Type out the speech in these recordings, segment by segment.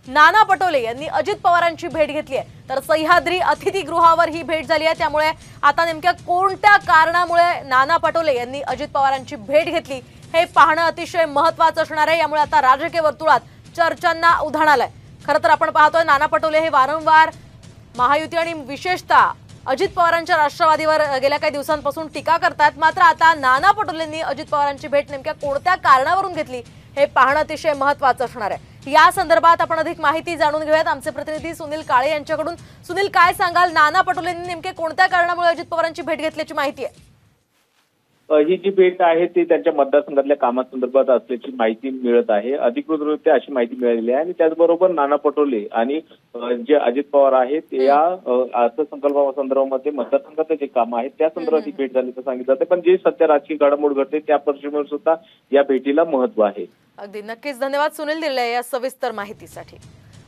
नाना पटोले यांनी अजित पवारांची भेट घेतली आहे। तर सह्याद्री अतिथीगृहावर ही भेट झाली आहे। त्यामुळे आता नेमक्या कोणत्या कारणामुळे नाना पटोले यांनी अजित पवारांची भेट घेतली हे पाहणं अतिशय महत्त्वाचं असणार आहे। यामुळे आता राजकीय वर्तुळात चर्चांना उधाण आलंय। खरं तर आपण पाहतोय नाना पटोले हे वारंवार महायुती आणि विशेषतः अजित पवारांच्या राष्ट्रवादीवर गेल्या काही दिवसांपासून टीका करतात। मात्र आता नाना पटोलेंनी अजित पवारांची भेट नेमक्या कोणत्या कारणावरून घेतली हे पाहणं अतिशय महत्त्वाचं असणार आहे। या संदर्भात आपण अधिक माहिती जाणून घेऊयात आमचे प्रतिनिधी सुनील काळे यांच्याकडून। सुनील, काय सांगाल, नाना पटोलेंनी नेमके कोणत्या कारणामुळे अजित पवारांची भेट घेतल्याची माहिती आहे? ही जी भेट आहे ती त्यांच्या मतदारसंघातल्या कामासंदर्भात असल्याची माहिती मिळत आहे। अधिकृतरित्या अशी माहिती मिळालेली आहे आणि त्याचबरोबर नाना पटोले आणि जे अजित पवार आहेत या अर्थसंकल्पासंदर्भामध्ये मतदारसंघातले जे काम आहेत त्या संदर्भात ही भेट झाल्याचं सांगितलं जातं। पण जे सध्या राजकीय घडामोड घडते त्या पार्श्वभूमीवर सुद्धा या भेटीला महत्व आहे। अगदी नक्कीच धन्यवाद सुनील दिले या सविस्तर माहितीसाठी।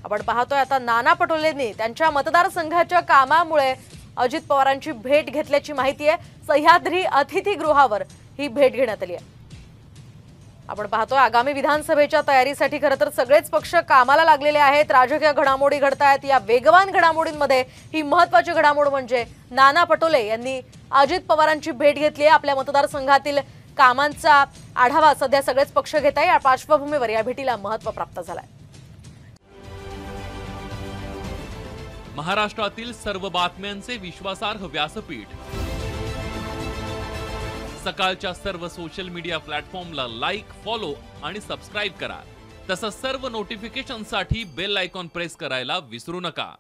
आपण पाहतोय आता नाना पटोलेंनी त्यांच्या मतदारसंघाच्या कामामुळे अजित पवारांची भेट घेतल्याची माहिती आहे। सह्याद्री अतिथीगृहावर ही भेट घेण्यात आली आहे। आपण पाहतोय आगामी विधानसभेच्या तयारीसाठी खरं तर सगळेच पक्ष कामाला लागलेले आहेत। राजकीय घडामोडी घडतायत। या वेगवान घडामोडींमध्ये ही महत्त्वाची घडामोड म्हणजे नाना पटोले यांनी अजित पवारांची भेट घेतली आहे। आपल्या मतदारसंघातील कामांचा आढावा सध्या सगळेच पक्ष घेत आहे। या पार्श्वभूमीवर या भेटीला महत्त्व प्राप्त झालंय। महाराष्ट्रातील सर्व बातम्यांचे विश्वासार्ह व्यासपीठ सकाळच्या सर्व सोशल मीडिया प्लॅटफॉर्मला लाईक, फॉलो आणि सबस्क्राइब करा। तसंच सर्व नोटिफिकेशनसाठी बेल आयकॉन प्रेस करायला विसरू नका।